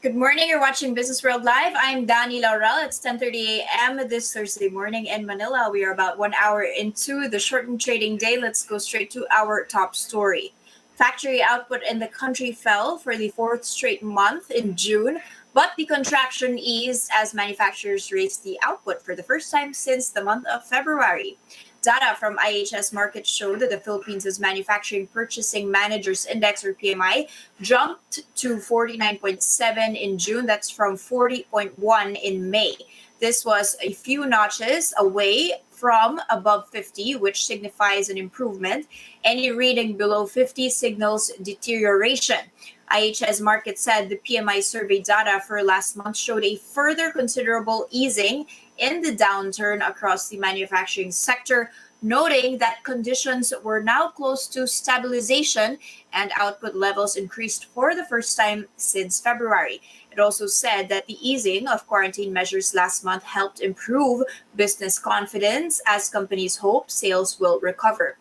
Good morning. You're watching Business World Live. I'm Danie Laurel. It's 10:30 a.m. this Thursday morning in Manila. We are about 1 hour into the shortened trading day. Let's go straight to our top story. Factory output in the country fell for the fourth straight month in June, but the contraction eased as manufacturers raised the output for the first time since the month of February. Data from IHS Markit showed that the Philippines' Manufacturing Purchasing Managers Index, or PMI, jumped to 49.7 in June. That's from 40.1 in May. This was a few notches away from above 50, which signifies an improvement. Any reading below 50 signals deterioration. IHS Markit said the PMI survey data for last month showed a further considerable easing in the downturn across the manufacturing sector, noting that conditions were now close to stabilization and output levels increased for the first time since February. It also said that the easing of quarantine measures last month helped improve business confidence as companies hope sales will recover.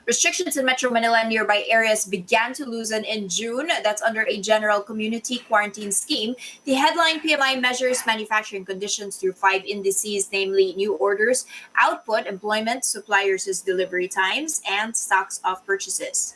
Restrictions in Metro Manila and nearby areas began to loosen in June. That's under a general community quarantine scheme. The headline PMI measures manufacturing conditions through 5 indices, namely new orders, output, employment, suppliers' delivery times, and stocks of purchases.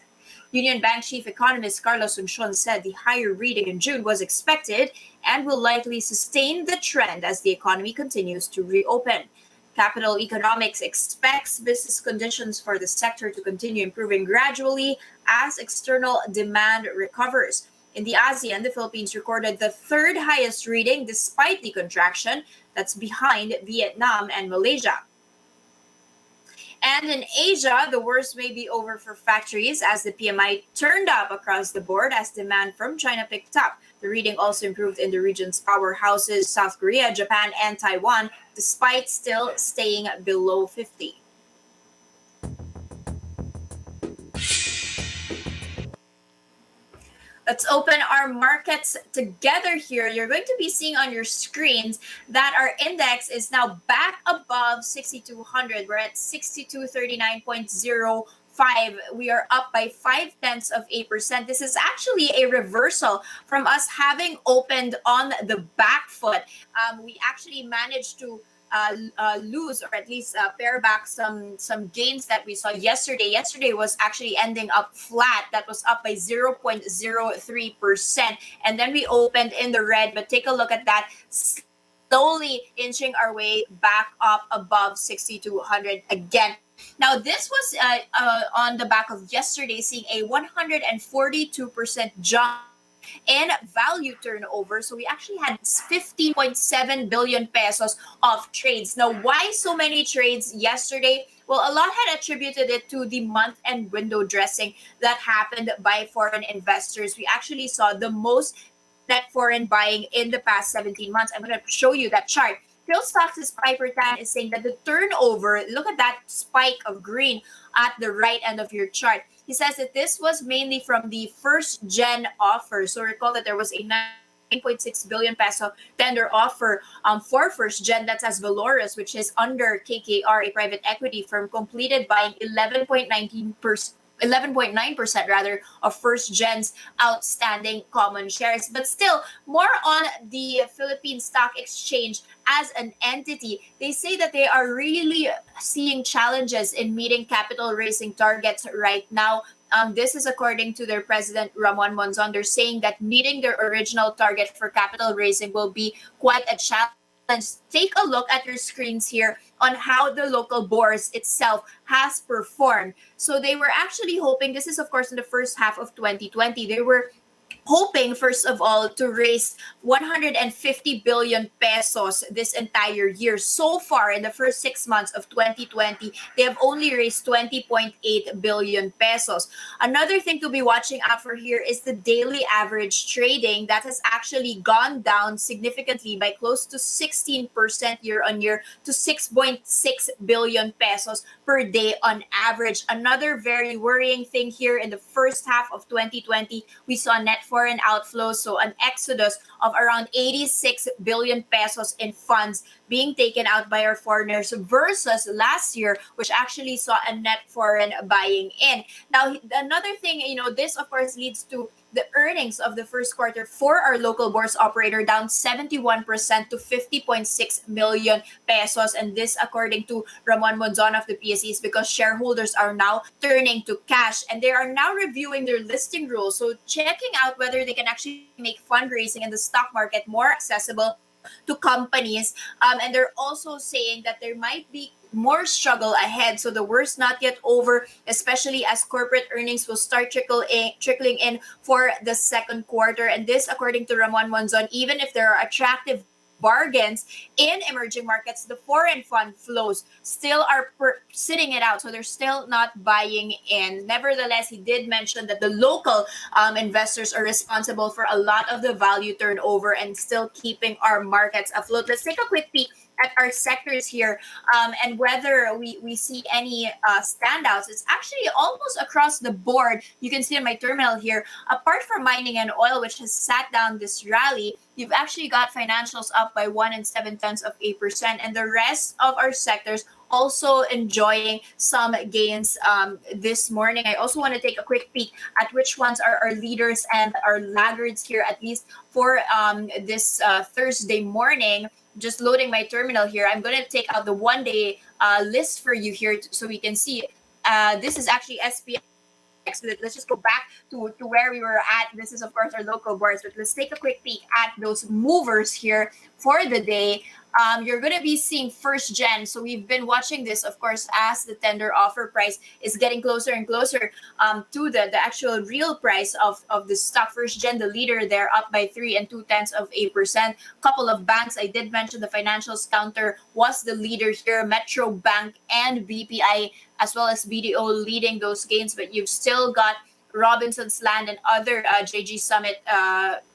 Union Bank Chief Economist Carlos Asuncion said the higher reading in June was expected and will likely sustain the trend as the economy continues to reopen. Capital Economics expects business conditions for the sector to continue improving gradually as external demand recovers. In the ASEAN, the Philippines recorded the third highest reading despite the contraction. That's behind Vietnam and Malaysia. And in Asia, the worst may be over for factories as the PMI turned up across the board as demand from China picked up. The reading also improved in the region's powerhouses, South Korea, Japan, and Taiwan, despite still staying below 50. Let's open our markets together here. You're going to be seeing on your screens that our index is now back above 6,200. We're at 6239.05. We are up by 0.5%. This is actually a reversal from us having opened on the back foot. We actually managed to lose, or at least pare back some gains that we saw yesterday. Yesterday was actually ending up flat. That was up by 0.03%. And then we opened in the red, but take a look at that. Slowly inching our way back up above 6,200 again. Now, this was on the back of yesterday seeing a 142% jump in value turnover. So we actually had 15.7 billion pesos of trades. Now, why so many trades yesterday? Well, a lot had attributed it to the month-end window dressing that happened by foreign investors. We actually saw the most net foreign buying in the past 17 months. I'm going to show you that chart. Phil Stocks' Piper Tan is saying that the turnover, look at that spike of green at the right end of your chart. He says that this was mainly from the first gen offer. So recall that there was a 9.6 billion peso tender offer for first gen, that's as Valorous, which is under KKR, a private equity firm, completed buying 11.9% rather of first gen's outstanding common shares. But still, more on the Philippine Stock Exchange as an entity. They say that they are really seeing challenges in meeting capital raising targets right now. This is according to their president, Ramon Monzon. They're saying that meeting their original target for capital raising will be quite a challenge. Take a look at your screens here on how the local bourse itself has performed. So they were actually hoping, this is of course in the first half of 2020, they were hoping, first of all, to raise 150 billion pesos this entire year. So far, in the first 6 months of 2020, they have only raised 20.8 billion pesos. Another thing to be watching out for here is the daily average trading that has actually gone down significantly by close to 16% year on year to 6.6 billion pesos per day on average. Another very worrying thing here, in the first half of 2020, we saw net foreign outflows, so an exodus of around 86 billion pesos in funds being taken out by our foreigners versus last year, which actually saw a net foreign buying in. Now, another thing, this of course leads to the earnings of the first quarter for our local bourse operator down 71% to 50.6 million pesos. And this, according to Ramon Monzon of the PSEs, because shareholders are now turning to cash and they are now reviewing their listing rules. So checking out whether they can actually make fundraising in the stock market more accessible to companies. And they're also saying that there might be more struggle ahead. So the worst not yet over, especially as corporate earnings will start trickling in for the second quarter. And this, according to Ramon Monzon, even if there are attractive bargains in emerging markets, the foreign fund flows still are sitting it out. So they're still not buying in. Nevertheless, he did mention that the local investors are responsible for a lot of the value turnover and still keeping our markets afloat. Let's take a quick peek at our sectors here, and whether we see any standouts. It's actually almost across the board. You can see on my terminal here, apart from mining and oil, which has sat down this rally, you've actually got financials up by 1.7%, and the rest of our sectors also enjoying some gains this morning. I also want to take a quick peek at which ones are our leaders and our laggards here, at least for this Thursday morning. Just loading my terminal here. I'm going to take out the one-day list for you here so we can see. This is actually SPX. So let's just go back to where we were at. This is, of course, our local boards, but let's take a quick peek at those movers here for the day. You're going to be seeing first gen. So we've been watching this, of course, as the tender offer price is getting closer and closer to the actual real price of the stock. First gen, the leader there, up by 3.2%. Couple of banks, I did mention the financials counter was the leader here. Metro Bank and BPI, as well as BDO, leading those gains. But you've still got Robinson's Land and other JG Summit,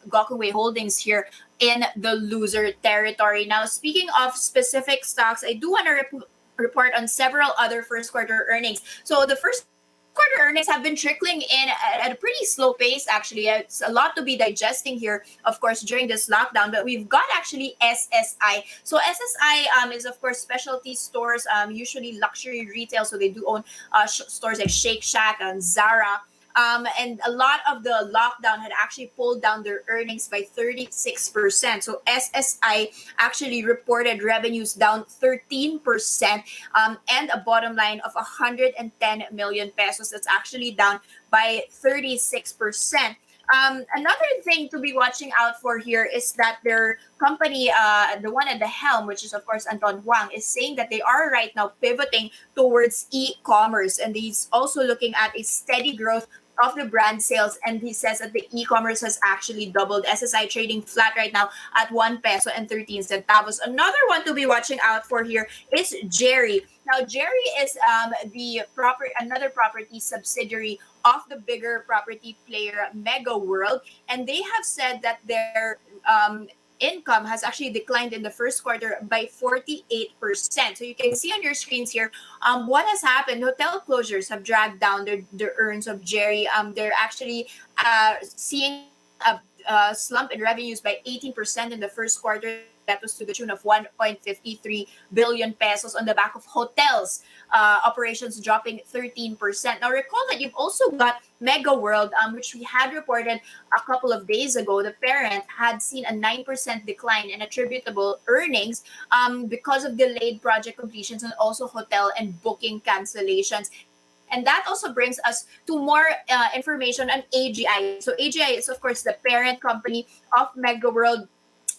Gokongwei Holdings here in the loser territory. Now, speaking of specific stocks, I do want to report on several other first quarter earnings. So the first quarter earnings have been trickling in at a pretty slow pace, actually. It's a lot to be digesting here, of course, during this lockdown. But we've got actually SSI. So SSI is, of course, specialty stores, usually luxury retail. So they do own stores like Shake Shack and Zara. And a lot of the lockdown had actually pulled down their earnings by 36%. So SSI actually reported revenues down 13%, and a bottom line of 110 million pesos. That's actually down by 36%. Another thing to be watching out for here is that their company, the one at the helm, which is of course Anton Huang, is saying that they are right now pivoting towards e-commerce, and he's also looking at a steady growth of the brand sales, and he says that the e-commerce has actually doubled. SSI trading flat right now at 1 peso and 13 centavos. Another one to be watching out for here is Jerry. Now, Jerry is another property subsidiary of the bigger property player Mega World, and they have said that their income has actually declined in the first quarter by 48%. So you can see on your screens here what has happened. Hotel closures have dragged down the earns of Jerry. They're actually seeing a slump in revenues by 18% in the first quarter. That was to the tune of 1.53 billion pesos on the back of hotels operations dropping 13%. Now, recall that you've also got Mega World, which we had reported a couple of days ago. The parent had seen a 9% decline in attributable earnings because of delayed project completions and also hotel and booking cancellations. And that also brings us to more information on AGI. So AGI is, of course, the parent company of Mega World,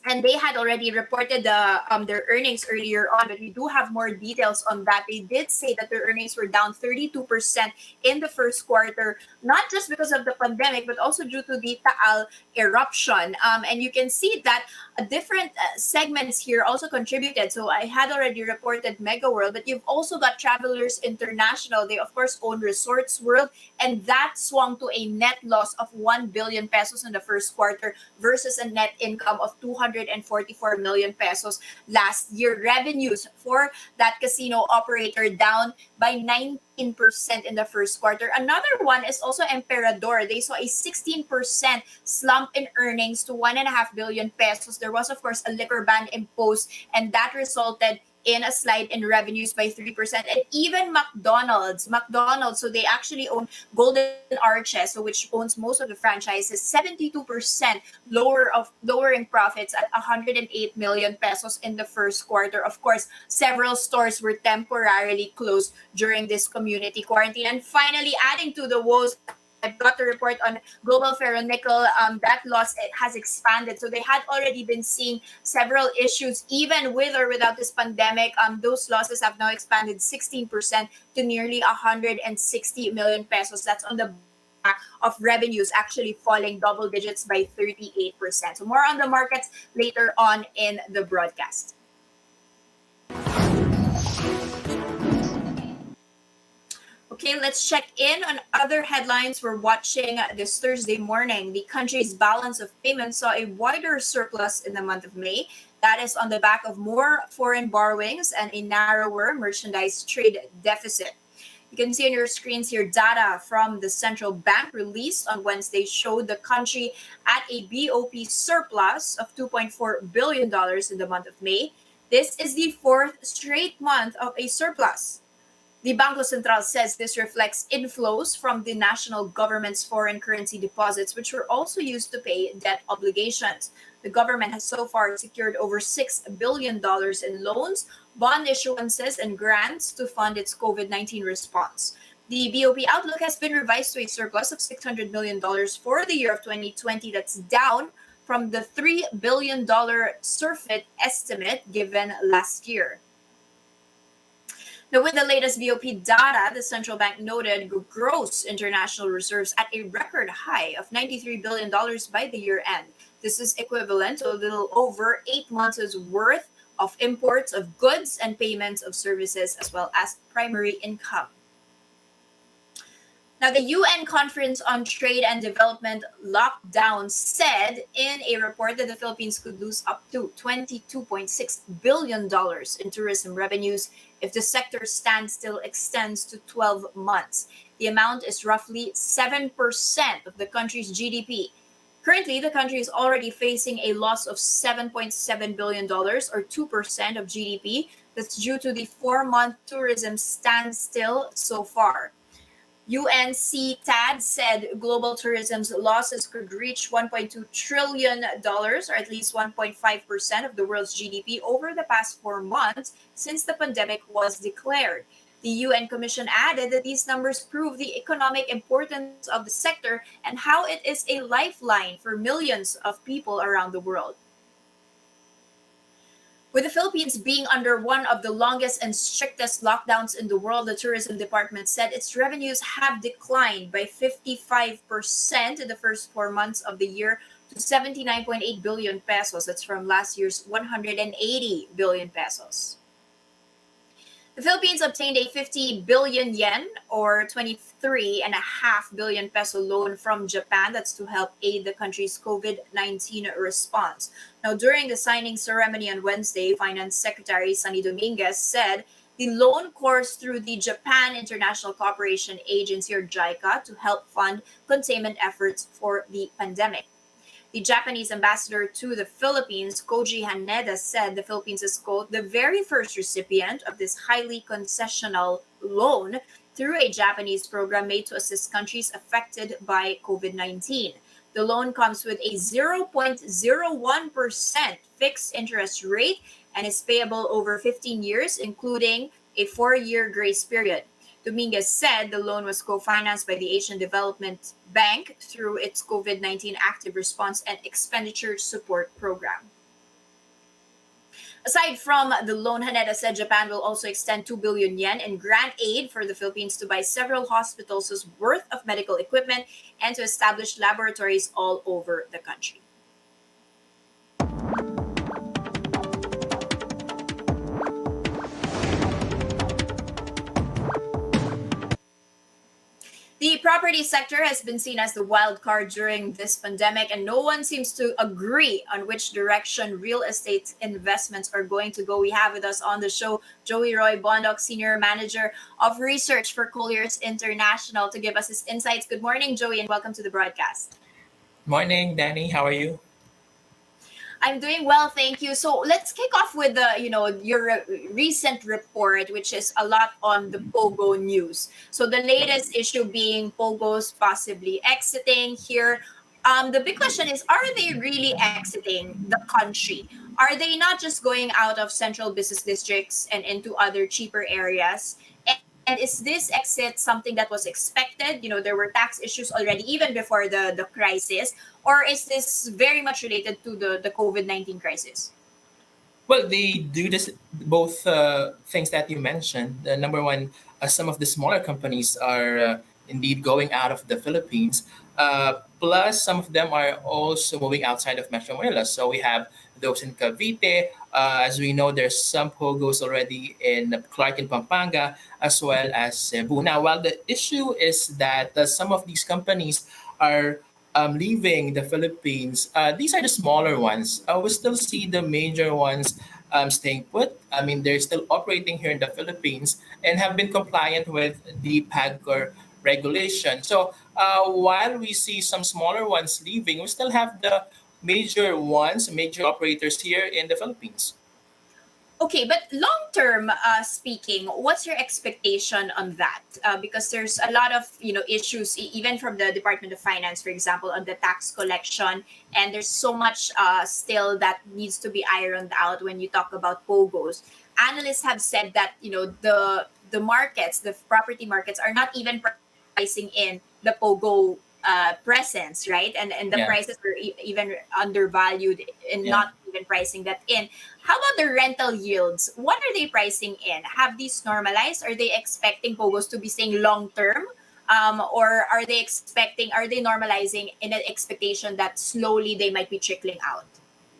and they had already reported their earnings earlier on, but we do have more details on that. They did say that their earnings were down 32% in the first quarter, not just because of the pandemic, but also due to the Taal eruption. And you can see that different segments here also contributed. So I had already reported Mega World, but you've also got Travelers International. They, of course, own Resorts World, and that swung to a net loss of 1 billion pesos in the first quarter versus a net income of 244 million pesos last year. Revenues for that casino operator down by 19% in the first quarter. Another one is also Emperador. They saw a 16% slump in earnings to 1.5 billion pesos. There was, of course, a liquor ban imposed, and that resulted in a slide in revenues by 3%. And even McDonald's, so they actually own Golden Arches, so which owns most of the franchises, 72% lowering profits at 108 million pesos in the first quarter. Of course, several stores were temporarily closed during this community quarantine. And finally, adding to the woes, I've got the report on global ferronickel. That loss, it has expanded. So they had already been seeing several issues, even with or without this pandemic. Those losses have now expanded 16% to nearly 160 million pesos. That's on the back of revenues actually falling double digits by 38%. So more on the markets later on in the broadcast. Okay, let's check in on other headlines we're watching this Thursday morning. The country's balance of payments saw a wider surplus in the month of May. That is on the back of more foreign borrowings and a narrower merchandise trade deficit. You can see on your screens here data from the central bank released on Wednesday showed the country at a BOP surplus of $2.4 billion in the month of May. This is the fourth straight month of a surplus. The Bangko Sentral says this reflects inflows from the national government's foreign currency deposits, which were also used to pay debt obligations. The government has so far secured over $6 billion in loans, bond issuances, and grants to fund its COVID-19 response. The BOP outlook has been revised to a surplus of $600 million for the year of 2020. That's down from the $3 billion surfeit estimate given last year. Now, with the latest BOP data, the central bank noted gross international reserves at a record high of $93 billion by the year end. This is equivalent to a little over 8 months' worth of imports of goods and payments of services, as well as primary income. Now, the UN Conference on Trade and Development Lockdown said in a report that the Philippines could lose up to $22.6 billion in tourism revenues if the sector standstill extends to 12 months. The amount is roughly 7% of the country's GDP. Currently, the country is already facing a loss of $7.7 billion or 2% of GDP. That's due to the 4-month tourism standstill so far. UNCTAD said global tourism's losses could reach $1.2 trillion, or at least 1.5% of the world's GDP over the past 4 months since the pandemic was declared. The UN Commission added that these numbers prove the economic importance of the sector and how it is a lifeline for millions of people around the world. With the Philippines being under one of the longest and strictest lockdowns in the world, the tourism department said its revenues have declined by 55% in the first 4 months of the year to 79.8 billion pesos. That's from last year's 180 billion pesos. The Philippines obtained a 50 billion yen or 23.5 billion peso loan from Japan. That's to help aid the country's COVID-19 response. Now, during the signing ceremony on Wednesday, Finance Secretary Sunny Dominguez said the loan coursed through the Japan International Cooperation Agency, or JICA, to help fund containment efforts for the pandemic. The Japanese ambassador to the Philippines, Koji Haneda, said the Philippines is, quote, the very first recipient of this highly concessional loan through a Japanese program made to assist countries affected by COVID-19. The loan comes with a 0.01% fixed interest rate and is payable over 15 years, including a 4-year grace period. Dominguez said the loan was co-financed by the Asian Development Bank through its COVID-19 Active Response and Expenditure Support Program. Aside from the loan, Haneda said Japan will also extend 2 billion yen in grant aid for the Philippines to buy several hospitals' worth of medical equipment and to establish laboratories all over the country. The property sector has been seen as the wild card during this pandemic, and no one seems to agree on which direction real estate investments are going to go. We have with us on the show Joey Roy, Bondoc Senior Manager of Research for Colliers International, to give us his insights. Good morning, Joey, and welcome to the broadcast. Morning, Danny. How are you? I'm doing well, thank you. So let's kick off with your recent report, which is a lot on the Pogo news. So the latest issue being Pogo's possibly exiting here. The big question is: are they really exiting the country? Are they not just going out of central business districts and into other cheaper areas? And is this exit something that was expected? There were tax issues already even before the crisis, or is this very much related to the COVID-19 crisis? Well, they do this both things that you mentioned. Number one, some of the smaller companies are indeed going out of the Philippines. Plus, some of them are also moving outside of Metro Manila. So we have those in Cavite. As we know, there's some pogos already in Clark in Pampanga, as well as Cebu. Now, while the issue is that some of these companies are leaving the Philippines, these are the smaller ones. We still see the major ones staying put. I mean, they're still operating here in the Philippines and have been compliant with the PAGCOR regulation. So while we see some smaller ones leaving, we still have the major ones, major operators here in the Philippines. Okay, but long term speaking, what's your expectation on that? Because there's a lot of issues, even from the Department of Finance, for example, on the tax collection, and there's so much still that needs to be ironed out when you talk about pogos. Analysts have said that the markets, the property markets, are not even pricing in the pogo presence, right? And the Yeah. prices are even undervalued and Yeah. not even pricing that in. How about the rental yields? What are they pricing in? Have these normalized? Are they expecting pogos to be staying long term? Or are they normalizing in an expectation that slowly they might be trickling out?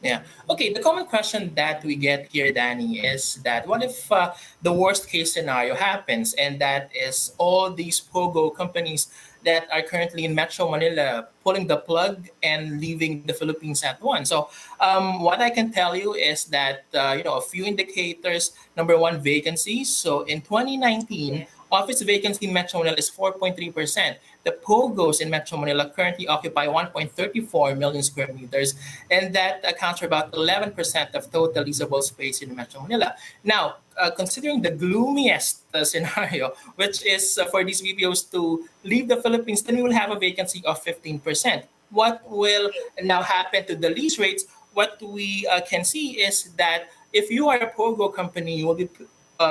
Yeah. Okay. The common question that we get here, Danny, is that what if the worst case scenario happens, and that is all these pogo companies that are currently in Metro Manila pulling the plug and leaving the Philippines at once. So, what I can tell you is that a few indicators. Number one, vacancies. So in 2019, Yeah. office vacancy in Metro Manila is 4.3%. The POGOs in Metro Manila currently occupy 1.34 million square meters, and that accounts for about 11% of total leasable space in Metro Manila. Now, considering the gloomiest scenario, which is for these BPOs to leave the Philippines, then we will have a vacancy of 15%. What will now happen to the lease rates? What we can see is that if you are a POGO company, you will be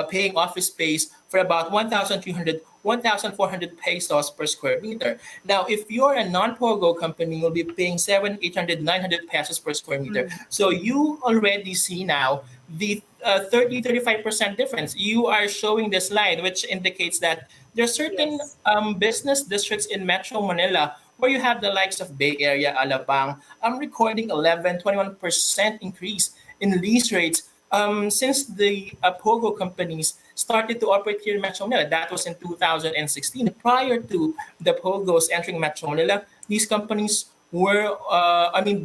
paying office space for about 1,300, 1,400 pesos per square meter. Now, if you're a non-POGO company, you'll be paying 7, 800, 900 pesos per square meter. Mm. So you already see now the 30, 35% difference. You are showing the slide, which indicates that there are certain Yes. business districts in Metro Manila where you have the likes of Bay Area, Alabang, recording 11, 21% increase in lease rates since the Pogo companies started to operate here in Metro Manila. That was in 2016. Prior to the Pogos entering Metro Manila, these companies were,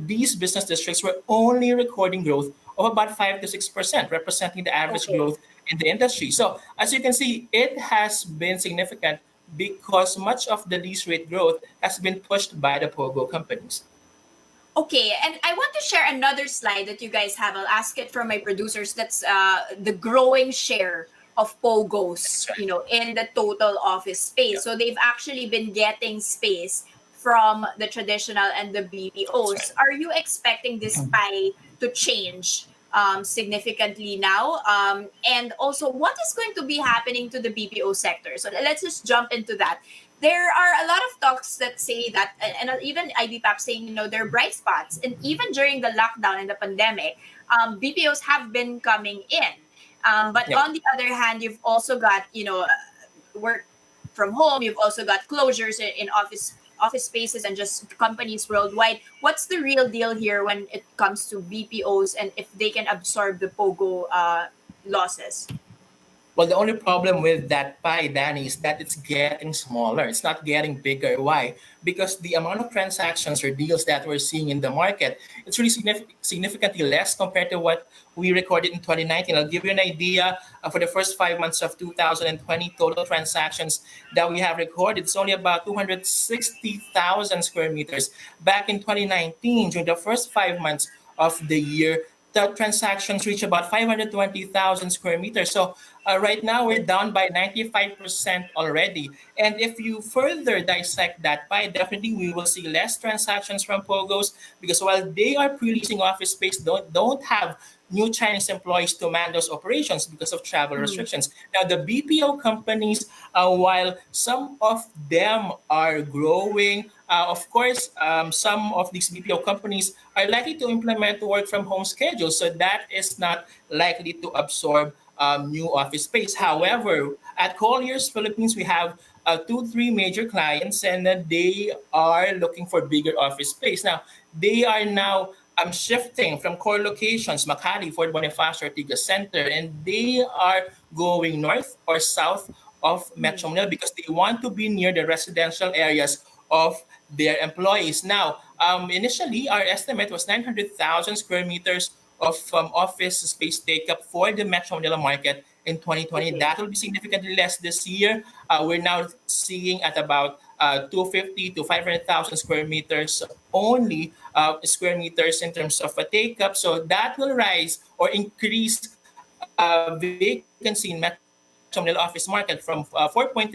these business districts were only recording growth of about 5 to 6%, representing the average Okay. growth in the industry. So, as you can see, it has been significant because much of the lease rate growth has been pushed by the Pogo companies. Okay, and I want to share another slide that you guys have. I'll ask it from my producers. That's the growing share of pogos, That's right. in the total office space. Yeah, So they've actually been getting space from the traditional and the that's BPOs. right. Are you expecting this pie to change significantly now? And also, what is going to be happening to the BPO sector? So let's just jump into that. There are a lot of talks that say that, and even IBPAP saying, there are bright spots. And even during the lockdown and the pandemic, BPOs have been coming in. But Yep. on the other hand, you've also got, work from home. You've also got closures in office spaces and just companies worldwide. What's the real deal here when it comes to BPOs and if they can absorb the POGO losses? Well, the only problem with that pie, Danny, is that it's getting smaller. It's not getting bigger. Why? Because the amount of transactions or deals that we're seeing in the market, it's really significantly less compared to what we recorded in 2019. I'll give you an idea. For the first 5 months of 2020, total transactions that we have recorded, it's only about 260,000 square meters. Back in 2019, during the first 5 months, of the year, the transactions reach about 520,000 square meters. So right now we're down by 95% already. And if you further dissect that pie, definitely we will see less transactions from POGOs because while they are pre-leasing office space, don't have new Chinese employees to man those operations because of travel Mm. restrictions. Now, the BPO companies, while some of them are growing, of course, some of these BPO companies are likely to implement work from home schedules. So that is not likely to absorb new office space. Okay. However, at Colliers Philippines, we have two, three major clients, and they are looking for bigger office space. Now, they are now shifting from core locations, Makati, Fort Bonifacio, Ortigas Center, and they are going north or south of Mm. Metro Manila because they want to be near the residential areas of their employees. Now, initially, our estimate was 900,000 square meters of office space take up for the Metro Manila market in 2020. Okay. That will be significantly less this year. We're now seeing at about 250 to 500,000 square meters only square meters in terms of a take up. So that will rise or increase vacancy in Metro Manila office market from 4.3%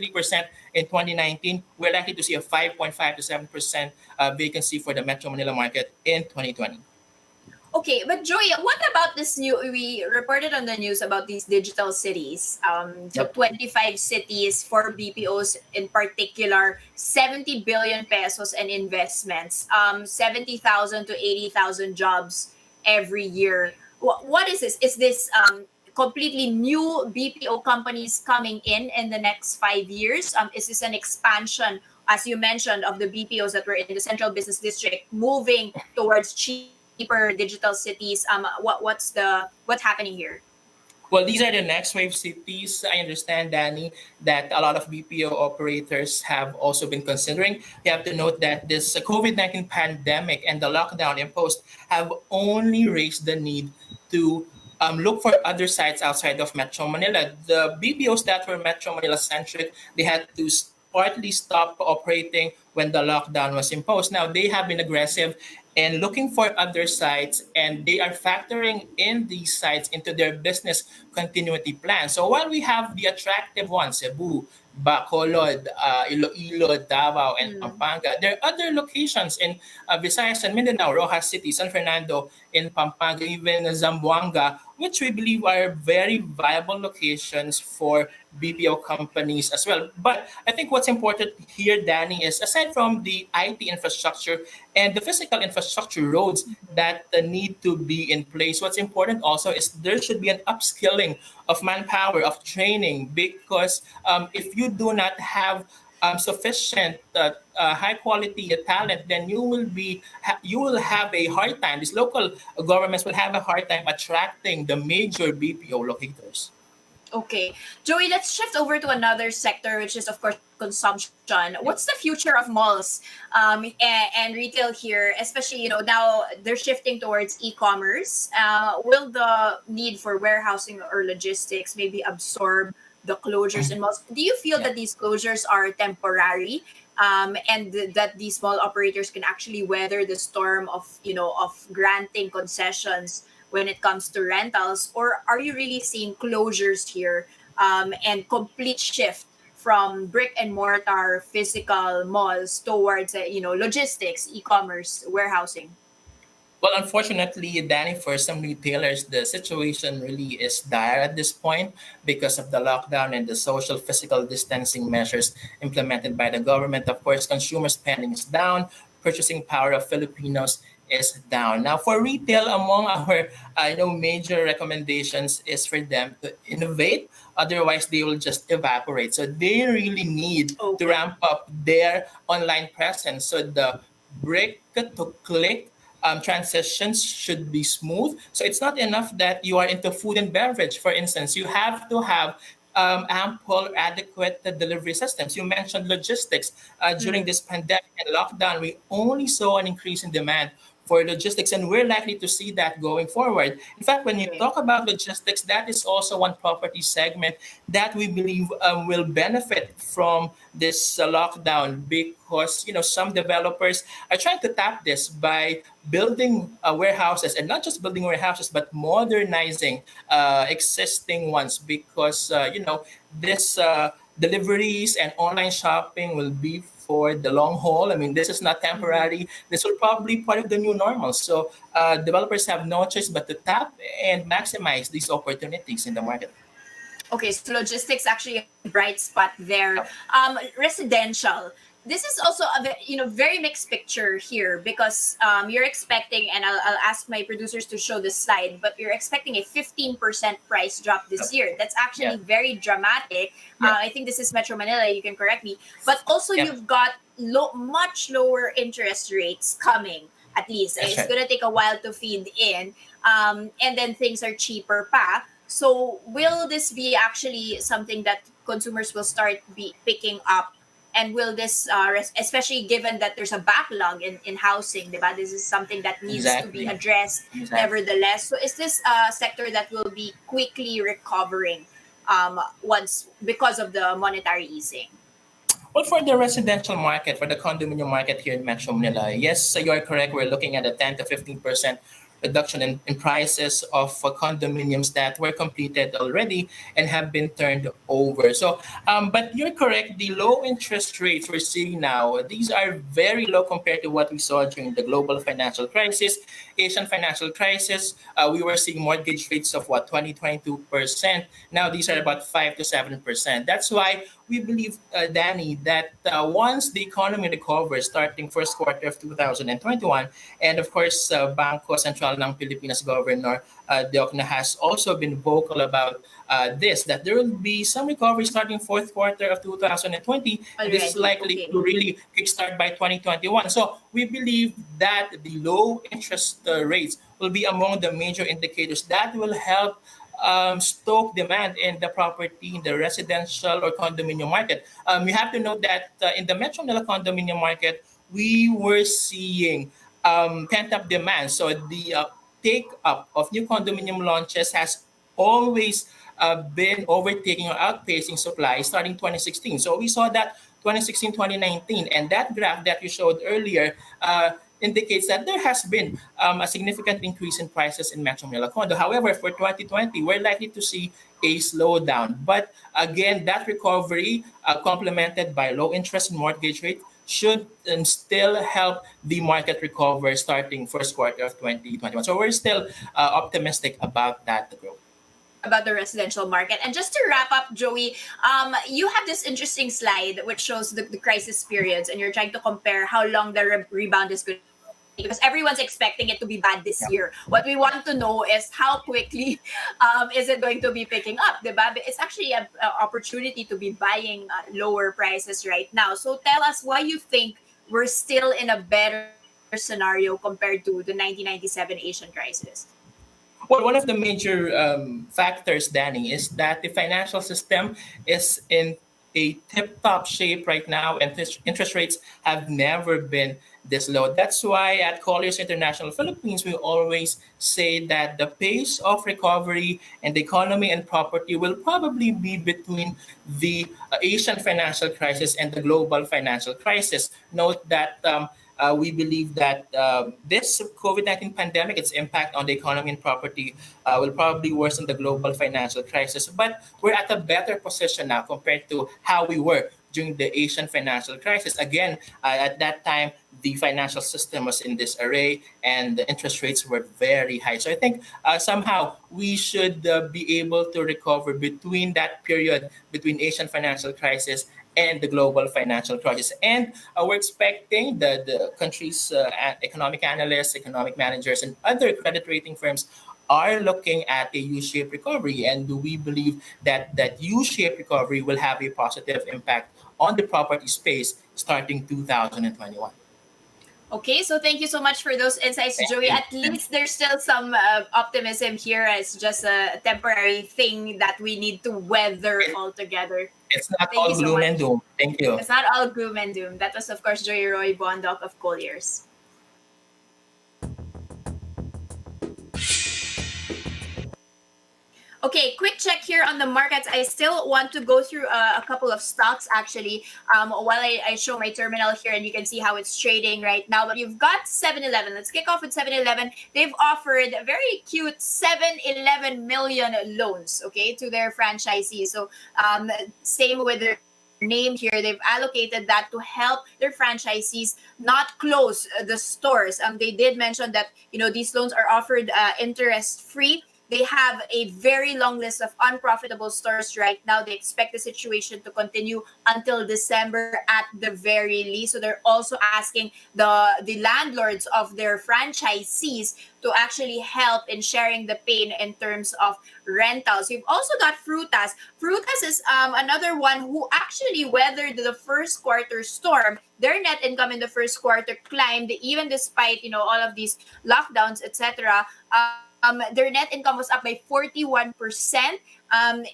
in 2019. We're likely to see a 5.5 to 7% vacancy for the Metro Manila market in 2020. Okay, but Joy, what about this new? We reported on the news about these digital cities. So Yep. 25 cities for BPOs in particular, 70 billion pesos and investments, 70,000 to 80,000 jobs every year. What is this? Is this completely new BPO companies coming in the next 5 years? Is this an expansion, as you mentioned, of the BPOs that were in the Central Business District moving towards cheaper digital cities? What's happening here? Well, these are the next wave cities. I understand, Danny, that a lot of BPO operators have also been considering. You have to note that this COVID-19 pandemic and the lockdown imposed have only raised the need to look for other sites outside of Metro Manila. The BPOs that were Metro Manila centric, they had to partly stop operating when the lockdown was imposed. Now they have been aggressive and looking for other sites, and they are factoring in these sites into their business continuity plan. So while we have the attractive ones, Cebu, Bacolod, Iloilo, Davao, and Mm. Pampanga, there are other locations in Visayas and Mindanao, Rojas City, San Fernando, in Pampanga, even Zamboanga, which we believe are very viable locations for BPO companies as well. But I think what's important here, Danny, is aside from the IT infrastructure and the physical infrastructure roads that need to be in place, what's important also is there should be an upskilling of manpower, of training, because if you do not have sufficient high quality talent, then you will have a hard time. These local governments will have a hard time attracting the major BPO locators. Okay, Joey, let's shift over to another sector, which is of course consumption. What's the Yep. future of malls and retail here? Especially, now they're shifting towards e-commerce. Will the need for warehousing or logistics maybe absorb the closures in malls? Do you feel Yeah. that these closures are temporary, and that these mall operators can actually weather the storm of granting concessions when it comes to rentals, or are you really seeing closures here, and complete shift from brick and mortar physical malls towards logistics, e-commerce, warehousing? Well, unfortunately, Danny, for some retailers, the situation really is dire at this point because of the lockdown and the social physical distancing measures implemented by the government. Of course, consumer spending is down, purchasing power of Filipinos is down. Now, for retail, among our major recommendations is for them to innovate. Otherwise, they will just evaporate. So they really need to Okay. ramp up their online presence. So the brick to click transitions should be smooth. So it's not enough that you are into food and beverage, for instance. You have to have ample, adequate delivery systems. You mentioned logistics. During Mm. this pandemic and lockdown, we only saw an increase in demand for logistics, and we're likely to see that going forward. In fact, when you Okay. talk about logistics, that is also one property segment that we believe will benefit from this lockdown, because some developers are trying to tap this by building warehouses, and not just building warehouses but modernizing existing ones, because this deliveries and online shopping will be for the long haul. I mean, this is not temporary. This will probably be part of the new normal. So developers have no choice but to tap and maximize these opportunities in the market. Okay, so logistics actually a bright spot there. Residential. This is also a very mixed picture here, because you're expecting, and I'll ask my producers to show this slide, but you're expecting a 15% price drop this year. That's actually Yeah. very dramatic. Yeah. I think this is Metro Manila. You can correct me, but also Yeah. you've got much lower interest rates coming. At least That's it's right. gonna take a while to feed in, and then things are cheaper pa. So will this be actually something that consumers will start be picking up? And will this, especially given that there's a backlog in housing, diba? This is something that needs to be Exactly. addressed Exactly. nevertheless. So is this a sector that will be quickly recovering once because of the monetary easing? Well, for the residential market, for the condominium market here in Metro Manila, yes, so you are correct. We're looking at a 10 to 15% reduction in prices of condominiums that were completed already and have been turned over. So, but you're correct. The low interest rates we're seeing now, these are very low compared to what we saw during the global financial crisis, Asian financial crisis. We were seeing mortgage rates of what, 20, 22%. Now these are about 5 to 7%. That's why we believe, Danny, that once the economy recovers starting first quarter of 2021, and of course, Bangko Sentral ng Pilipinas Governor Diokno has also been vocal about this, that there will be some recovery starting fourth quarter of 2020, and this is Already, likely okay. to really kickstart by 2021. So we believe that the low interest rates will be among the major indicators that will help stoke demand in the property, in the residential or condominium market. You have to note that in the Metro Manila condominium market, we were seeing pent up demand. So the take up of new condominium launches has always been overtaking or outpacing supply starting 2016. So we saw that 2016, 2019, and that graph that you showed earlier indicates that there has been a significant increase in prices in Metro Manila condo. However, for 2020, we're likely to see a slowdown. But again, that recovery, complemented by low interest and mortgage rate, should still help the market recover starting first quarter of 2021. So we're still optimistic about that growth. About the residential market. And just to wrap up, Joey, you have this interesting slide which shows the crisis periods, and you're trying to compare how long the rebound is going to take, because everyone's expecting it to be bad this Yeah. year. What we want to know is how quickly is it going to be picking up, diba? It's actually an opportunity to be buying lower prices right now. So tell us why you think we're still in a better scenario compared to the 1997 Asian crisis. Well, one of the major factors, Danny, is that the financial system is in a tip-top shape right now, and interest rates have never been this low. That's why at Colliers International Philippines, we always say that the pace of recovery and the economy and property will probably be between the Asian financial crisis and the global financial crisis. Note that we believe that this COVID-19 pandemic, its impact on the economy and property will probably worsen the global financial crisis. But we're at a better position now compared to how we were during the Asian financial crisis. Again, at that time, the financial system was in disarray and the interest rates were very high. So I think somehow we should be able to recover between that period, between Asian financial crisis and the global financial crisis. And we're expecting the country's economic analysts, economic managers, and other credit rating firms are looking at a U-shaped recovery. And do we believe that that U-shaped recovery will have a positive impact on the property space starting 2021? Okay, so thank you so much for those insights, Thank Joey. you. At least there's still some optimism here. It's just a temporary thing that we need to weather altogether. It's not Thank you all so gloom and much. doom. Thank you. It's not all gloom and doom. That was, of course, Joey Roy Bondoc of Colliers. Okay, quick check here on the markets. I still want to go through a couple of stocks actually while I show my terminal here, and you can see how it's trading right now. But you've got 7-Eleven. Let's kick off with 7-Eleven. They've offered a very cute 7-Eleven million loans, okay, to their franchisees. So same with their name here, they've allocated that to help their franchisees not close the stores. They did mention that these loans are offered interest free. They have a very long list of unprofitable stores right now. They expect the situation to continue until December at the very least. So they're also asking the landlords of their franchisees to actually help in sharing the pain in terms of rentals. You've also got Frutas. Frutas is another one who actually weathered the first quarter storm. Their net income in the first quarter climbed even despite all of these lockdowns, etc. Their net income was up by 41%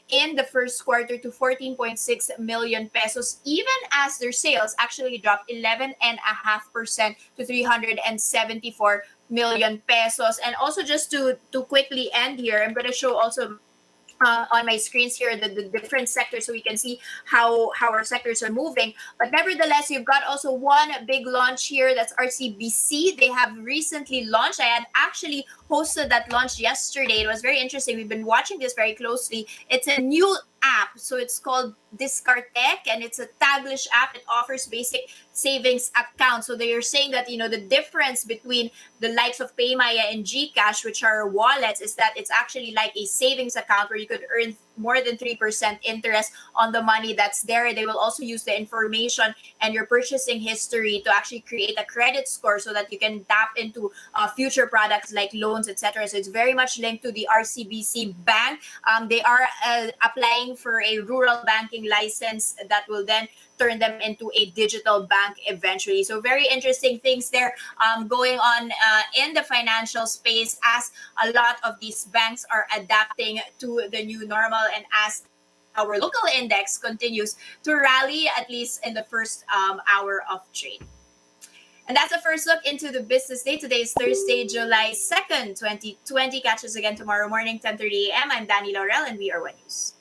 in the first quarter to 14.6 million pesos, even as their sales actually dropped 11.5% to 374 million pesos. And also, just to quickly end here, I'm going to show also on my screens here the different sectors so we can see how our sectors are moving. But nevertheless, you've got also one big launch here, that's RCBC. They have recently launched. I had actually hosted that launch yesterday. It was very interesting. We've been watching this very closely. It's a new app, so it's called Discartec, and it's a Taglish app. It offers basic savings accounts. So they are saying that the difference between the likes of Paymaya and GCash, which are wallets, is that it's actually like a savings account where you could earn more than 3% interest on the money that's there. They will also use the information and your purchasing history to actually create a credit score so that you can tap into future products like loans, etc. So it's very much linked to the RCBC Bank. They are applying for a rural banking license that will then turn them into a digital bank eventually. So very interesting things there going on in the financial space as a lot of these banks are adapting to the new normal, and as our local index continues to rally, at least in the first hour of trade. And that's the first look into the business day. Today is Thursday, July 2nd, 2020. Catch us again tomorrow morning, 10:30 a.m. I'm Danie Laurel, and we are One News.